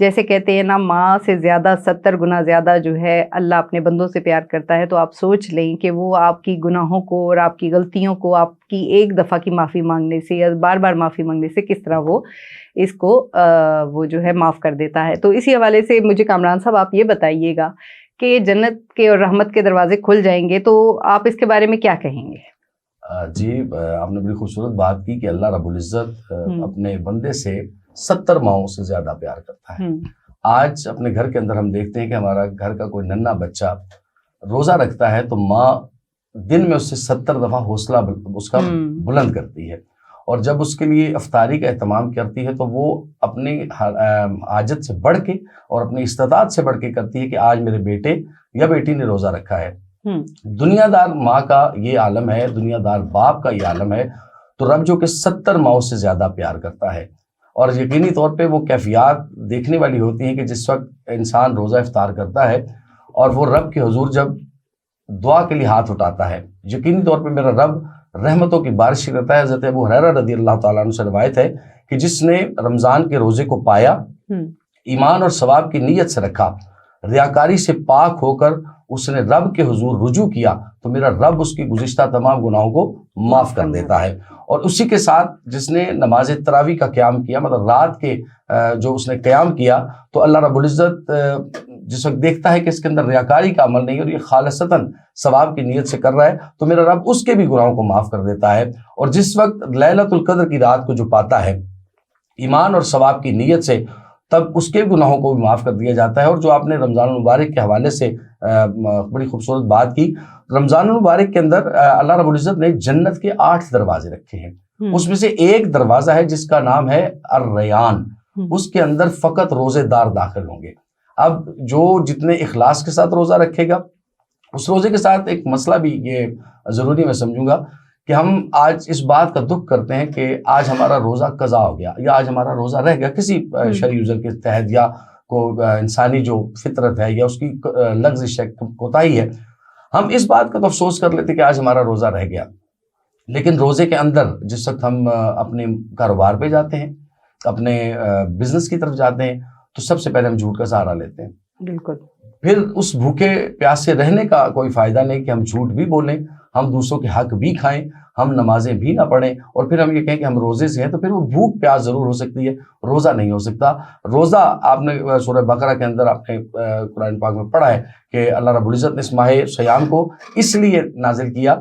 جیسے کہتے ہیں نا ماں سے زیادہ 70 گنا زیادہ جو ہے اللہ اپنے بندوں سے پیار کرتا ہے، تو آپ سوچ لیں کہ وہ آپ کی گناہوں کو اور آپ کی غلطیوں کو آپ کی ایک دفعہ کی معافی مانگنے سے یا بار بار معافی مانگنے سے کس طرح وہ اس کو وہ جو ہے معاف کر دیتا ہے۔ تو اسی حوالے سے مجھے کامران صاحب آپ یہ بتائیے گا کہ جنت کے اور رحمت کے دروازے کھل جائیں گے، تو آپ اس کے بارے میں کیا کہیں گے؟ جی، آپ نے بڑی خوبصورت بات کی کہ اللہ رب العزت اپنے بندے سے 70 ماؤں سے زیادہ پیار کرتا ہے۔ آج اپنے گھر کے اندر ہم دیکھتے ہیں کہ ہمارا گھر کا کوئی ننھا بچہ روزہ رکھتا ہے تو ماں دن میں اس سے 70 دفعہ حوصلہ اس کا بلند کرتی ہے، اور جب اس کے لیے افطاری کا اہتمام کرتی ہے تو وہ اپنی حاجت سے بڑھ کے اور اپنی استطاعت سے بڑھ کے کرتی ہے کہ آج میرے بیٹے یا بیٹی نے روزہ رکھا ہے۔ دنیا دار ماں کا یہ عالم ہے، دنیا دار باپ کا یہ عالم ہے، تو رب جو کہ 70 ماؤں سے زیادہ پیار کرتا ہے، اور یقینی طور پہ وہ کیفیات دیکھنے والی ہوتی ہیں کہ جس وقت انسان روزہ افطار کرتا ہے اور وہ رب کے حضور جب دعا کے لیے ہاتھ اٹھاتا ہے، یقینی طور پہ میرا رب رحمتوں کی بارش کرتا ہے۔ حضرت ابو ہریرہ رضی اللہ تعالیٰ عنہ سے روایت ہے کہ جس نے رمضان کے روزے کو پایا، ایمان اور ثواب کی نیت سے رکھا، ریاکاری سے پاک ہو کر اس نے رب کے حضور رجوع کیا، تو میرا رب اس کی گزشتہ تمام گناہوں کو معاف کر دیتا ہے۔ اور اسی کے ساتھ جس نے نماز تراویح کا قیام کیا، مطلب رات کے جو اس نے قیام کیا، تو اللہ رب العزت جس وقت دیکھتا ہے کہ اس کے اندر ریاکاری کا عمل نہیں اور یہ خالصتاً ثواب کی نیت سے کر رہا ہے، تو میرا رب اس کے بھی گناہوں کو معاف کر دیتا ہے۔ اور جس وقت لیلۃ القدر کی رات کو جو پاتا ہے ایمان اور ثواب کی نیت سے، تب اس کے گناہوں کو بھی معاف کر دیا جاتا ہے۔ اور جو آپ نے رمضان المبارک کے حوالے سے بڑی خوبصورت بات کی، رمضان المبارک کے اندر اللہ رب العزت نے جنت کے 8 دروازے رکھے ہیں، اس میں سے ایک دروازہ ہے جس کا نام ہے الریان، اس کے اندر فقط روزے دار داخل ہوں گے۔ اب جو جتنے اخلاص کے ساتھ روزہ رکھے گا، اس روزے کے ساتھ ایک مسئلہ بھی یہ ضروری میں سمجھوں گا کہ ہم آج اس بات کا دکھ کرتے ہیں کہ آج ہمارا روزہ قضا ہو گیا یا آج ہمارا روزہ رہ گیا کسی شرعی عذر کے تحت، یا کو انسانی جو فطرت ہے یا اس کی لغزش ہے، کوتاہی ہے، ہم اس بات کا تو افسوس کر لیتے کہ آج ہمارا روزہ رہ گیا۔ لیکن روزے کے اندر جس وقت ہم اپنے کاروبار پہ جاتے ہیں، اپنے بزنس کی طرف جاتے ہیں، تو سب سے پہلے ہم جھوٹ کا سہارا لیتے ہیں۔ بالکل۔ پھر اس بھوکے پیاسے رہنے کا کوئی فائدہ نہیں کہ ہم جھوٹ بھی بولیں، ہم دوسروں کے حق بھی کھائیں، ہم نمازیں بھی نہ پڑھیں، اور پھر ہم یہ کہیں کہ ہم روزے سے ہیں، تو پھر وہ بھوک پیاس ضرور ہو سکتی ہے، روزہ نہیں ہو سکتا۔ روزہ آپ نے سورہ بقرہ کے اندر آپ نے قرآن پاک میں پڑھا ہے کہ اللہ رب العزت نے اس ماہ سیام کو اس لیے نازل کیا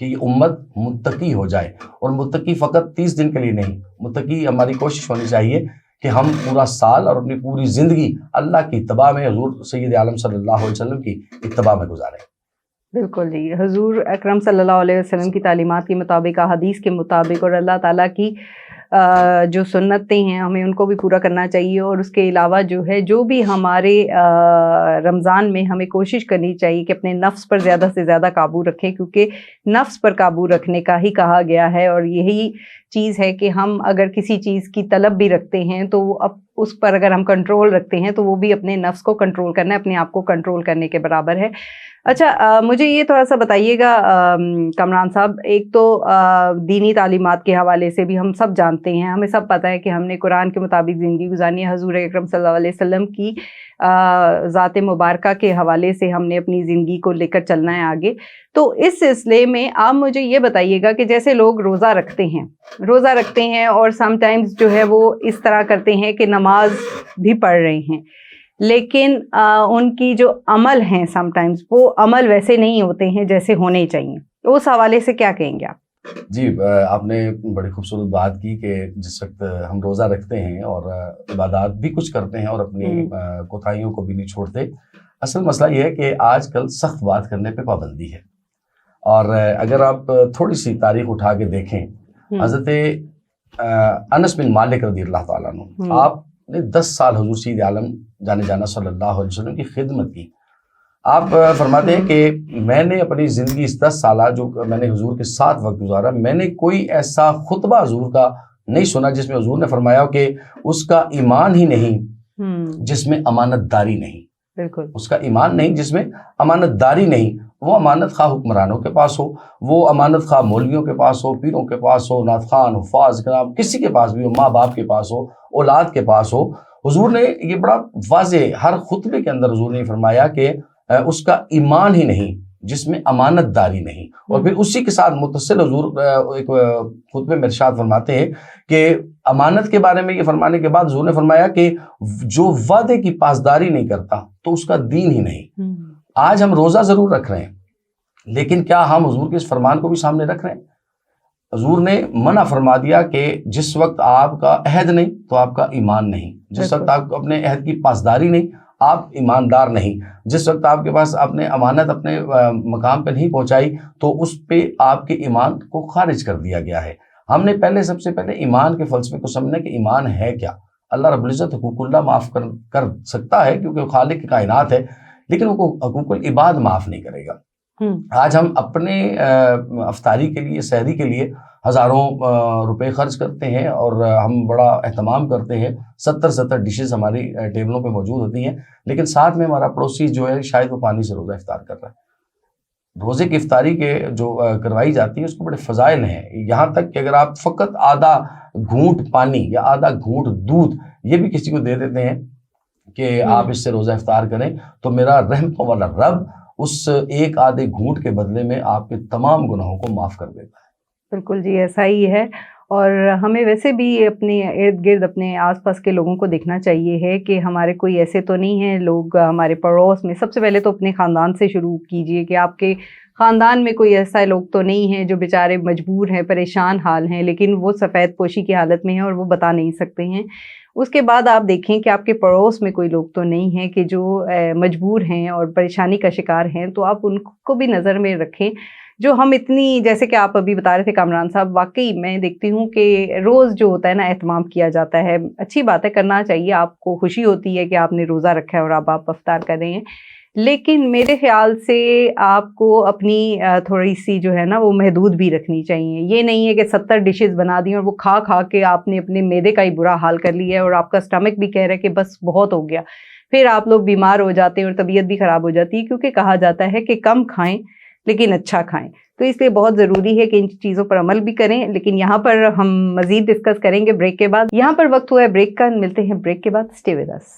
کہ یہ امت متقی ہو جائے، اور متقی فقط 30 دن کے لیے نہیں، متقی ہماری کوشش ہونی چاہیے کہ ہم پورا سال اور اپنی پوری زندگی اللہ کی اتباع میں، حضور سید عالم صلی اللہ علیہ وسلم کی اتباع میں گزاریں۔ بالکل جی، حضور اکرم صلی اللہ علیہ وسلم کی تعلیمات کے مطابق، احادیث کے مطابق، اور اللہ تعالیٰ کی جو سنتیں ہیں ہمیں ان کو بھی پورا کرنا چاہیے، اور اس کے علاوہ جو ہے جو بھی ہمارے رمضان میں ہمیں کوشش کرنی چاہیے کہ اپنے نفس پر زیادہ سے زیادہ قابو رکھیں، کیونکہ نفس پر قابو رکھنے کا ہی کہا گیا ہے، اور یہی چیز ہے کہ ہم اگر کسی چیز کی طلب بھی رکھتے ہیں تو اب اس پر اگر ہم کنٹرول رکھتے ہیں تو وہ بھی اپنے نفس کو کنٹرول کرنا ہے، اپنے آپ کو کنٹرول کرنے کے برابر ہے۔ اچھا، مجھے یہ تھوڑا سا بتائیے گا کامران صاحب، ایک تو دینی تعلیمات کے حوالے سے بھی ہم سب جانتے ہیں، ہمیں سب پتہ ہے کہ ہم نے قرآن کے مطابق زندگی گزارنی ہے، حضور اکرم صلی اللہ علیہ وسلم کی ذات مبارکہ کے حوالے سے ہم نے اپنی زندگی کو لے کر چلنا ہے آگے۔ تو اس سلسلے میں آپ مجھے یہ بتائیے گا کہ جیسے لوگ روزہ رکھتے ہیں اور سم ٹائمز جو ہے وہ اس طرح کرتے ہیں کہ نماز بھی پڑھ رہے ہیں، لیکن ان کی جو عمل ہیں سم ٹائمز وہ عمل ویسے نہیں ہوتے ہیں جیسے ہونے چاہیے، تو اس حوالے سے کیا کہیں گے آپ؟ جی، آپ نے بڑی خوبصورت بات کی کہ جس وقت ہم روزہ رکھتے ہیں اور عبادات بھی کچھ کرتے ہیں اور اپنی کوتاہیوں کو بھی نہیں چھوڑتے، اصل مسئلہ یہ ہے کہ آج کل سخت بات کرنے پہ پابندی ہے۔ اور اگر آپ تھوڑی سی تاریخ اٹھا کے دیکھیں، حضرت انس بن مالک رضی اللہ تعالیٰ عنہ، آپ نے 10 سال حضور سید عالم جانے جانا صلی اللہ علیہ وسلم کی خدمت کی۔ آپ فرماتے ہیں کہ میں نے اپنی زندگی اس 10 سالہ جو میں نے حضور کے ساتھ وقت گزارا، میں نے کوئی ایسا خطبہ حضور کا نہیں سنا جس میں حضور نے فرمایا کہ اس کا ایمان ہی نہیں جس میں امانت داری نہیں۔ بالکل، اس کا ایمان نہیں جس میں امانت داری نہیں۔ وہ امانت خواہ حکمرانوں کے پاس ہو، وہ امانت خواہ مولویوں کے پاس ہو، پیروں کے پاس ہو، نعت خوان، حفاظ کرام، کسی کے پاس بھی ہو، ماں باپ کے پاس ہو، اولاد کے پاس ہو، حضور نے یہ بڑا واضح ہر خطبے کے اندر حضور نے فرمایا کہ اس کا ایمان ہی نہیں جس میں امانت داری نہیں. اور پھر اسی کے ساتھ متصل حضور ایک خطبے میں ارشاد فرماتے ہیں کہ امانت کے بارے میں یہ فرمانے کے بعد حضور نے فرمایا کہ جو وعدے کی پاسداری نہیں کرتا تو اس کا دین ہی نہیں. آج ہم روزہ ضرور رکھ رہے ہیں لیکن کیا ہم حضور کے اس فرمان کو بھی سامنے رکھ رہے ہیں؟ حضور نے منع فرما دیا کہ جس وقت آپ کا عہد نہیں تو آپ کا ایمان نہیں، جس وقت آپ اپنے عہد کی پاسداری نہیں آپ ایماندار نہیں، جس وقت آپ کے پاس اپنے امانت اپنے مقام پہ نہیں پہنچائی تو اس پہ آپ کے ایمان کو خارج کر دیا گیا ہے. ہم نے سب سے پہلے ایمان کے فلسفے کو سمجھنا کہ ایمان ہے کیا. اللہ رب العزت حقوق اللہ معاف کر سکتا ہے کیونکہ وہ خالق کی کائنات ہے، لیکن وہ حقوق العباد معاف نہیں کرے گا. آج ہم اپنے افطاری کے لیے سحری کے لیے ہزاروں روپے خرچ کرتے ہیں اور ہم بڑا اہتمام کرتے ہیں، 70 ڈشز ہماری ٹیبلوں پہ موجود ہوتی ہیں، لیکن ساتھ میں ہمارا پڑوسی جو ہے شاید وہ پانی سے روزہ افطار کر رہا ہے. روزے کی افطاری کے جو کروائی جاتی ہے اس کو بڑے فضائل ہیں، یہاں تک کہ اگر آپ فقط آدھا گھونٹ پانی یا آدھا گھونٹ دودھ یہ بھی کسی کو دے دیتے ہیں کہ آپ اس سے روزہ افطار کریں تو میرا رحمتوں والا رب اس ایک آدھے گھونٹ کے بدلے میں آپ کے تمام گناہوں کو معاف کر دیتا ہے. بالکل جی ایسا ہی ہے. اور ہمیں ویسے بھی اپنے ارد گرد اپنے آس پاس کے لوگوں کو دیکھنا چاہیے ہے کہ ہمارے کوئی ایسے تو نہیں ہیں لوگ ہمارے پڑوس میں. سب سے پہلے تو اپنے خاندان سے شروع کیجئے کہ آپ کے خاندان میں کوئی ایسا لوگ تو نہیں ہیں جو بیچارے مجبور ہیں، پریشان حال ہیں، لیکن وہ سفید پوشی کی حالت میں ہیں اور وہ بتا نہیں سکتے ہیں. اس کے بعد آپ دیکھیں کہ آپ کے پڑوس میں کوئی لوگ تو نہیں ہیں کہ جو مجبور ہیں اور پریشانی کا شکار ہیں، تو آپ ان کو بھی نظر میں رکھیں. جو ہم اتنی جیسے کہ آپ ابھی بتا رہے تھے کامران صاحب، واقعی میں دیکھتی ہوں کہ روز جو ہوتا ہے نا اہتمام کیا جاتا ہے، اچھی بات ہے، کرنا چاہیے، آپ کو خوشی ہوتی ہے کہ آپ نے روزہ رکھا ہے اور آپ افطار کر رہے ہیں، لیکن میرے خیال سے آپ کو اپنی تھوڑی سی جو ہے نا وہ محدود بھی رکھنی چاہیے. یہ نہیں ہے کہ 70 ڈشز بنا دی اور وہ کھا کے آپ نے اپنے معدے کا ہی برا حال کر لیا ہے اور آپ کا سٹمک بھی کہہ رہا ہے کہ بس بہت ہو گیا. پھر آپ لوگ بیمار ہو جاتے ہیں اور طبیعت بھی خراب ہو جاتی ہے، کیونکہ کہا جاتا ہے کہ کم کھائیں لیکن اچھا کھائیں. تو اس لیے بہت ضروری ہے کہ ان چیزوں پر عمل بھی کریں. لیکن یہاں پر ہم مزید ڈسکس کریں گے بریک کے بعد. یہاں پر وقت ہوا ہے بریک کا، ملتے ہیں بریک کے بعد. Stay with us.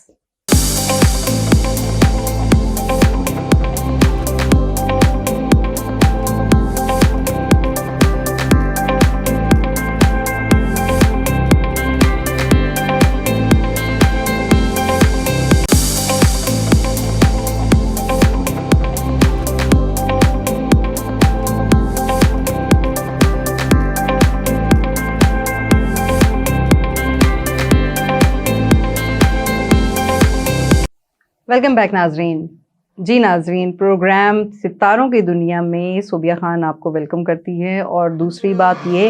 Welcome back ناظرین. جی ناظرین، پروگرام ستاروں کی دنیا میں صوبیہ خان آپ کو ویلکم کرتی ہے. اور دوسری بات یہ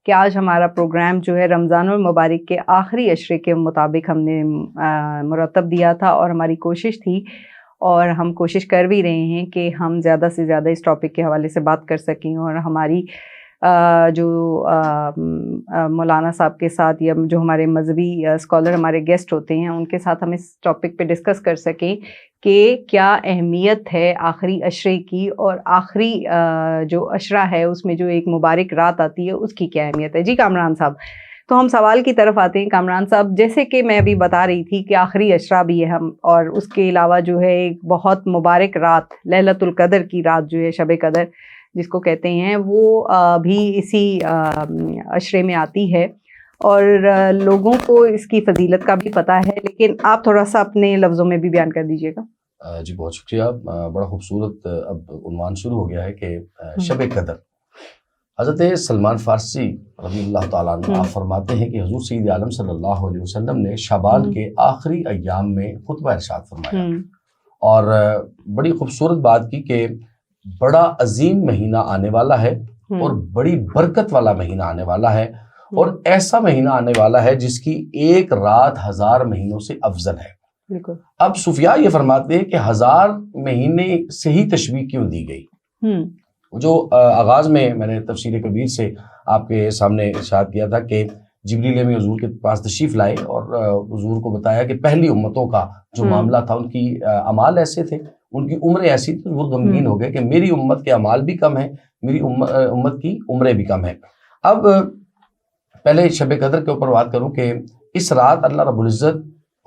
کہ آج ہمارا پروگرام جو ہے رمضان المبارک کے آخری عشرے کے مطابق ہم نے مرتب دیا تھا اور ہماری کوشش تھی اور ہم کوشش کر بھی رہے ہیں کہ ہم زیادہ سے زیادہ اس ٹاپک کے حوالے سے بات کر سکیں اور ہماری جو مولانا صاحب کے ساتھ یا جو ہمارے مذہبی اسکالر ہمارے گیسٹ ہوتے ہیں ان کے ساتھ ہم اس ٹاپک پہ ڈسکس کر سکیں کہ کیا اہمیت ہے آخری عشرے کی اور آخری جو عشرہ ہے اس میں جو ایک مبارک رات آتی ہے اس کی کیا اہمیت ہے. جی کامران صاحب، تو ہم سوال کی طرف آتے ہیں. کامران صاحب، جیسے کہ میں ابھی بتا رہی تھی کہ آخری عشرہ بھی ہے ہم، اور اس کے علاوہ جو ہے ایک بہت مبارک رات لیلۃ القدر کی رات جو ہے شب قدر جس کو کہتے ہیں، وہ بھی اسی عشرے میں آتی ہے اور لوگوں کو اس کی فضیلت کا بھی پتہ ہے، لیکن آپ تھوڑا سا اپنے لفظوں میں بھی بیان کر دیجیے گا. جی بہت شکریہ. بڑا خوبصورت اب عنوان شروع ہو گیا ہے کہ شب قدر. حضرت سلمان فارسی رضی اللہ تعالیٰ عنہ آپ فرماتے ہیں کہ حضور سید عالم صلی اللہ علیہ وسلم نے شعبان کے آخری ایام میں خطبہ ارشاد فرمایا اور بڑی خوبصورت بات کی کہ بڑا عظیم مہینہ آنے والا ہے اور بڑی برکت والا مہینہ آنے والا ہے اور ایسا مہینہ آنے والا ہے جس کی ایک رات 1000 مہینوں سے افضل ہے. اب صوفیاء یہ فرماتے ہیں کہ 1000 مہینے سے ہی تشبیہ کیوں دی گئی. جو آغاز میں نے تفسیر کبیر سے آپ کے سامنے ارشاد کیا تھا کہ جبریل امین حضور کے پاس تشریف لائے اور حضور کو بتایا کہ پہلی امتوں کا جو معاملہ تھا ان کی اعمال ایسے تھے، ان کی عمریں ایسی تھی. وہ غمگین ہو گئے کہ میری امت کے اعمال بھی کم ہیں، میری امت کی عمریں بھی کم ہیں. اب پہلے شب قدر کے اوپر بات کروں کہ اس رات اللہ رب العزت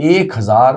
1000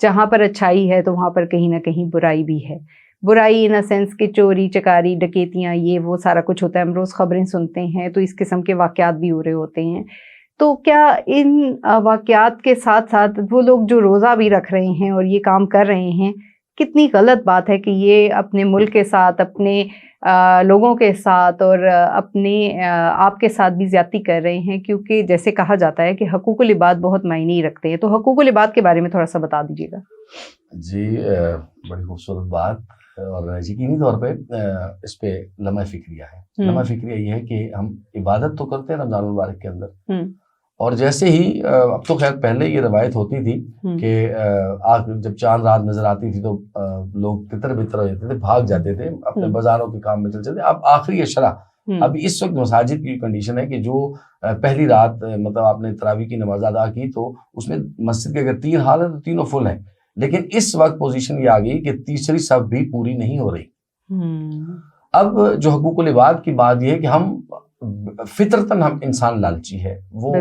جہاں پر اچھائی ہے تو وہاں پر کہیں نہ کہیں برائی بھی ہے. برائی ان سینس کہ چوری چکاری ڈکیتیاں یہ وہ سارا کچھ ہوتا ہے. ہم روز خبریں سنتے ہیں تو اس قسم کے واقعات بھی ہو رہے ہوتے ہیں. تو کیا ان واقعات کے ساتھ ساتھ وہ لوگ جو روزہ بھی رکھ رہے ہیں اور یہ کام کر رہے ہیں, کتنی غلط بات ہے کہ یہ اپنے ملک کے ساتھ, اپنے لوگوں کے ساتھ اور اپنے آپ کے ساتھ بھی زیادتی کر رہے ہیں, کیونکہ جیسے کہا جاتا ہے کہ حقوق العباد بہت معنی رکھتے ہیں. تو حقوق العباد کے بارے میں تھوڑا سا بتا دیجیے گا. جی بڑی خوبصورت بات, اور یقینی طور پہ اس پہ لمحہ فکریہ ہے. لمحہ فکریہ یہ ہے کہ ہم عبادت تو کرتے ہیں رمضان المبارک کے اندر, اور جیسے ہی اب تو خیر پہلے یہ روایت ہوتی تھی کہ جب چاند رات نظر آتی تھی تو لوگ تتر بتر ہو جاتے تھے, بھاگ جاتے تھے, اپنے بازاروں کے کام میں چل جاتے. اب آخری اشرا, ابھی اس وقت مساجد کی کنڈیشن ہے کہ جو پہلی رات مطلب آپ نے تراویح کی نماز ادا کی تو اس میں مسجد کے اگر 3 حال ہیں تو تینوں فل ہیں, لیکن اس وقت پوزیشن یہ آ گئی کہ تیسری صف بھی پوری نہیں ہو رہی. اب جو حقوق العباد کی بات یہ ہے کہ ہم فطرتاً ہم انسان لالچی ہے, وہ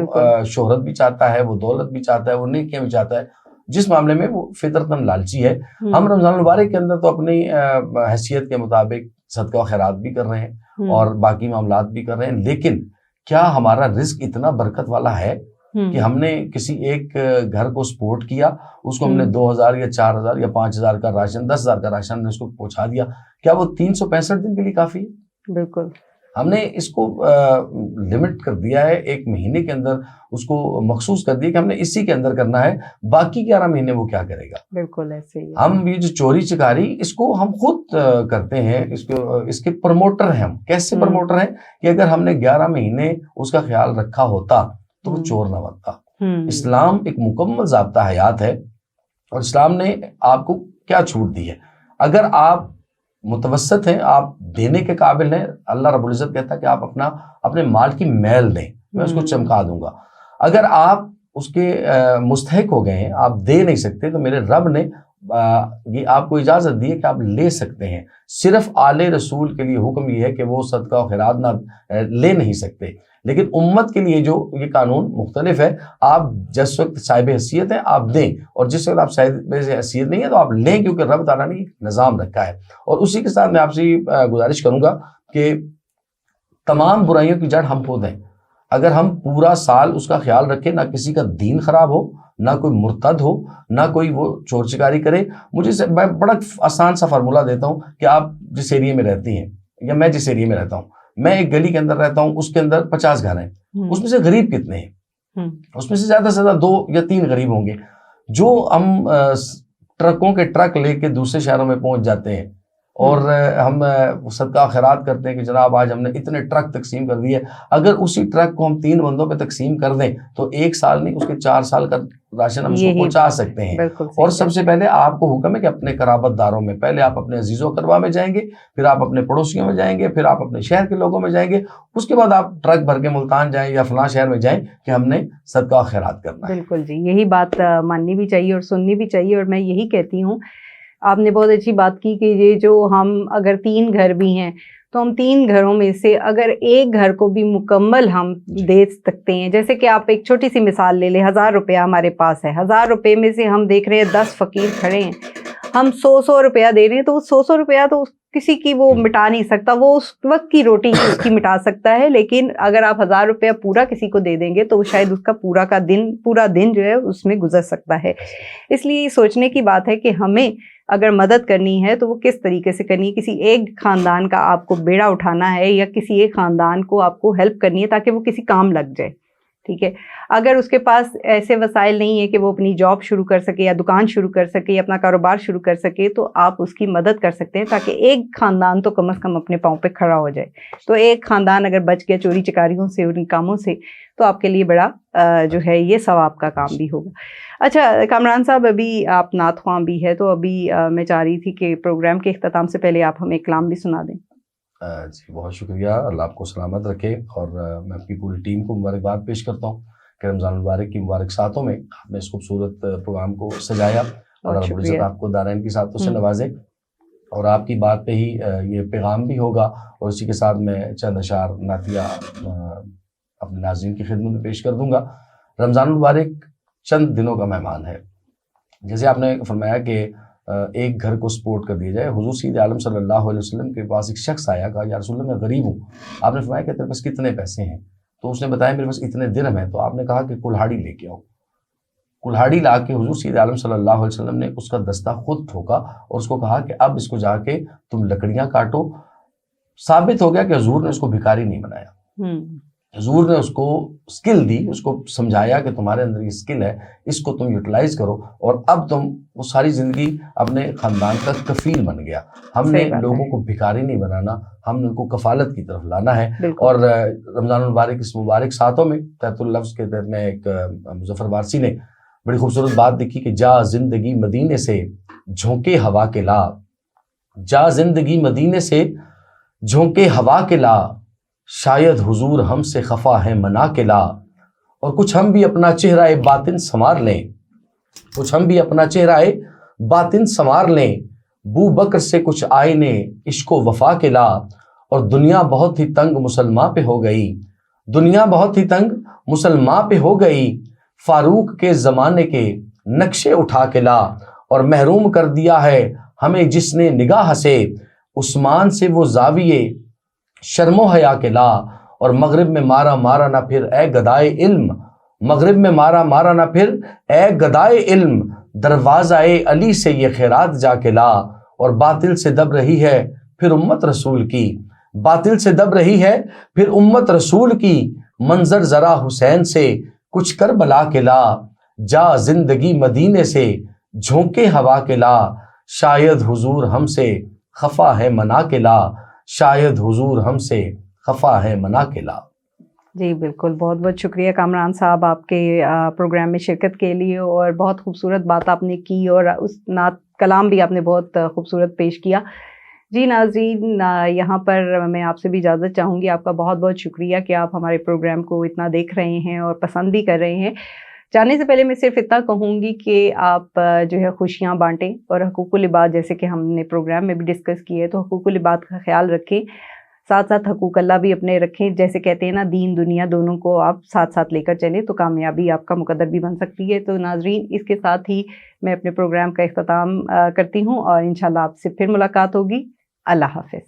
شہرت بھی چاہتا ہے, وہ دولت بھی چاہتا ہے, وہ نیکیاں بھی چاہتا ہے, جس معاملے میں وہ فطرتاً لالچی ہے. ہم رمضان المبارک کے اندر تو اپنی حیثیت کے مطابق صدقہ و خیرات بھی کر رہے ہیں اور باقی معاملات بھی کر رہے ہیں, لیکن کیا ہمارا رزق اتنا برکت والا ہے کہ ہم نے کسی ایک گھر کو سپورٹ کیا, اس کو ہم نے 2000 یا 4000 یا 5000 کا راشن, 10,000 کا راشن ہم نے اس کو پہنچا دیا, کیا وہ 365 دن کے لیے کافی ہے؟ بالکل. ہم نے اس کو لمٹ کر دیا ہے, ایک مہینے کے اندر اس کو مخصوص کر دیا کہ ہم نے اسی کے اندر کرنا ہے, باقی 11 مہینے وہ کیا کرے گا. بالکل ایسے ہی. ہم یہ جو چوری چکاری اس کو ہم خود کرتے ہیں, اس کے پروموٹر ہیں ہم. کیسے پروموٹر ہیں کہ اگر ہم نے 11 مہینے اس کا خیال رکھا ہوتا تو وہ چور نہ بنتا. اسلام ایک مکمل ضابطہ حیات ہے, اور اسلام نے آپ کو کیا چھوٹ دی ہے. اگر آپ متوسط ہیں, آپ دینے کے قابل ہیں, اللہ رب العزت کہتا ہے کہ آپ اپنے مال کی میل دیں, میں اس کو چمکا دوں گا. اگر آپ اس کے مستحق ہو گئے ہیں, آپ دے نہیں سکتے, تو میرے رب نے یہ آپ کو اجازت دی ہے کہ آپ لے سکتے ہیں. صرف آل رسول کے لیے حکم یہ ہے کہ وہ صدقہ و خیرات نہ لے نہیں سکتے, لیکن امت کے لیے جو یہ قانون مختلف ہے. آپ جس وقت صاحب حیثیت ہیں آپ دیں, اور جس وقت آپ صاحب حیثیت نہیں ہے تو آپ لیں, کیونکہ رب تعالیٰ نے نظام رکھا ہے. اور اسی کے ساتھ میں آپ سے گزارش کروں گا کہ تمام برائیوں کی جڑ ہم خود ہیں. اگر ہم پورا سال اس کا خیال رکھیں, نہ کسی کا دین خراب ہو, نہ کوئی مرتد ہو, نہ کوئی وہ چور چکاری کرے. میں بڑا آسان سا فارمولہ دیتا ہوں کہ آپ جس ایریے میں رہتی ہیں یا میں جس ایریے میں رہتا ہوں, میں ایک گلی کے اندر رہتا ہوں, اس کے اندر 50 گھر ہیں, اس میں سے غریب کتنے ہیں؟ اس میں سے زیادہ سے زیادہ 2 یا 3 غریب ہوں گے. جو ہم ٹرکوں کے ٹرک لے کے دوسرے شہروں میں پہنچ جاتے ہیں اور ہم صدقہ خیرات کرتے ہیں کہ جناب آج ہم نے اتنے ٹرک تقسیم کر دیے. اگر اسی ٹرک کو ہم 3 بندوں پہ تقسیم کر دیں تو 1 سال نہیں, اس کے 4 سال کا راشن ہم اس کو پہنچا سکتے ہیں. اور سب سے پہلے آپ کو حکم ہے کہ اپنے قرابت داروں میں, پہلے آپ اپنے عزیز و اقربا میں جائیں گے, پھر آپ اپنے پڑوسیوں میں جائیں گے, پھر آپ اپنے شہر کے لوگوں میں جائیں گے, اس کے بعد آپ ٹرک بھر کے ملتان جائیں یا فلاں شہر میں جائیں کہ ہم نے صدقہ خیرات کرنا ہے. بالکل جی, یہی بات ماننی بھی چاہیے اور سننی بھی چاہیے. اور میں یہی کہتی ہوں, آپ نے بہت اچھی بات کی کہ یہ جو ہم اگر 3 گھر بھی ہیں تو ہم 3 گھروں میں سے اگر ایک گھر کو بھی مکمل ہم دے سکتے ہیں. جیسے کہ آپ ایک چھوٹی سی مثال لے لیں, 1000 روپیہ ہمارے پاس ہے, 1000 روپے میں سے ہم دیکھ رہے ہیں 10 فقیر کھڑے ہیں, ہم 100 روپیہ دے رہے ہیں, تو 100 روپیہ تو کسی کی وہ مٹا نہیں سکتا, وہ اس وقت کی روٹی اس کی مٹا سکتا ہے. لیکن اگر آپ 1000 روپیہ پورا کسی کو دے دیں گے تو شاید اس کا پورا دن جو ہے اس میں گزر سکتا ہے. اس لیے یہ سوچنے کی بات ہے کہ ہمیں اگر مدد کرنی ہے تو وہ کس طریقے سے کرنی ہے. کسی ایک خاندان کا آپ کو بیڑا اٹھانا ہے یا کسی ایک خاندان کو آپ کو ہیلپ کرنی ہے تاکہ وہ کسی کام لگ جائے, ٹھیک ہے. اگر اس کے پاس ایسے وسائل نہیں ہے کہ وہ اپنی جاب شروع کر سکے یا دکان شروع کر سکے یا اپنا کاروبار شروع کر سکے, تو آپ اس کی مدد کر سکتے ہیں تاکہ ایک خاندان تو کم از کم اپنے پاؤں پہ کھڑا ہو جائے. تو ایک خاندان اگر بچ گیا چوری چکاریوں سے, ان کاموں سے, تو آپ کے لیے بڑا جو ہے یہ ثواب کا کام بھی ہوگا. اچھا کامران صاحب, ابھی آپ نعت خواں بھی ہے, تو ابھی میں چاہ رہی تھی کہ پروگرام کے اختتام سے پہلے آپ ہمیں کلام بھی سنا دیں. جی بہت شکریہ, اللہ آپ کو سلامت رکھے. اور میں اپنی پوری ٹیم کو مبارکباد پیش کرتا ہوں کہ رمضان المبارک کی مبارک ساتوں میں آپ نے اس خوبصورت پروگرام کو سجایا, اور رب العزت آپ کو دارین کی ساتوں سے نوازے. اور آپ کی بات پہ ہی یہ پیغام بھی ہوگا, اور اسی کے ساتھ میں چند اشعار نعتیہ اپنے ناظرین کی خدمت میں پیش کر دوں گا. رمضان المبارک چند دنوں کا مہمان ہے, جیسے آپ نے فرمایا کہ ایک گھر کو سپورٹ کر دیا جائے. حضور سید عالم صلی اللہ علیہ وسلم کے پاس ایک شخص آیا, کہا یا رسول اللہ میں غریب ہوں. آپ نے فرمایا کہ تیرے پاس کتنے پیسے ہیں؟ تو اس نے بتایا میرے پاس اتنے درہم ہیں. تو آپ نے کہا کہ کلہاڑی لے کے آؤ. کلہاڑی لا کے حضور سید عالم صلی اللہ علیہ وسلم نے اس کا دستہ خود ٹھوکا اور اس کو کہا کہ اب اس کو جا کے تم لکڑیاں کاٹو. ثابت ہو گیا کہ حضور نے اس کو بھکاری نہیں بنایا. حضور نے اس کو سکل دی, اس کو سمجھایا کہ تمہارے اندر یہ سکل ہے, اس کو تم یوٹیلائز کرو, اور اب تم وہ ساری زندگی اپنے خاندان کا کفیل بن گیا. ہم نے لوگوں کو بھکاری نہیں بنانا, ہم نے ان کو کفالت کی طرف لانا ہے. اور رمضان المبارک اس مبارک ساتوں میں تحت اللفظ کے تحت میں ایک مظفر وارسی نے بڑی خوبصورت بات لکھی کہ جا زندگی مدینے سے جھونکے ہوا کے لا, جا زندگی مدینے سے جھونکے ہوا کے لا, شاید حضور ہم سے خفا ہے منا کے لا. اور کچھ ہم بھی اپنا چہرہ باطن سنوار لیں, کچھ ہم بھی اپنا چہرہ باطن سنوار لیں, بو بکر سے کچھ آئینے عشق و وفا کے لا. اور دنیا بہت ہی تنگ مسلمان پہ ہو گئی, دنیا بہت ہی تنگ مسلمان پہ ہو گئی, فاروق کے زمانے کے نقشے اٹھا کے لا. اور محروم کر دیا ہے ہمیں جس نے نگاہ سے, عثمان سے وہ زاویے شرم و حیا کے لا. اور مغرب میں مارا مارا نہ پھر اے گدائے علم, مغرب میں مارا مارا نہ پھر اے گدائے علم, دروازہ علی سے یہ خیرات جا کے لا. اور باطل سے دب رہی ہے پھر امت رسول کی, باطل سے دب رہی ہے پھر امت رسول کی, منظر ذرا حسین سے کچھ کربلا کے لا. جا زندگی مدینے سے جھونکے ہوا کے لا, شاید حضور ہم سے خفا ہے منا کے لا, شاید حضور ہم سے خفا ہے منا کے لا. جی بالکل, بہت بہت شکریہ کامران صاحب آپ کے پروگرام میں شرکت کے لیے, اور بہت خوبصورت بات آپ نے کی, اور اس نعت کلام بھی آپ نے بہت خوبصورت پیش کیا. جی ناظرین, یہاں پر میں آپ سے بھی اجازت چاہوں گی. آپ کا بہت بہت شکریہ کہ آپ ہمارے پروگرام کو اتنا دیکھ رہے ہیں اور پسند بھی کر رہے ہیں. جانے سے پہلے میں صرف اتنا کہوں گی کہ آپ جو ہے خوشیاں بانٹیں, اور حقوق العباد جیسے کہ ہم نے پروگرام میں بھی ڈسکس کیے, تو حقوق العباد کا خیال رکھیں, ساتھ ساتھ حقوق اللہ بھی اپنے رکھیں. جیسے کہتے ہیں نا, دین دنیا دونوں کو آپ ساتھ ساتھ لے کر چلیں تو کامیابی آپ کا مقدر بھی بن سکتی ہے. تو ناظرین, اس کے ساتھ ہی میں اپنے پروگرام کا اختتام کرتی ہوں, اور انشاءاللہ آپ سے پھر ملاقات ہوگی. اللہ حافظ.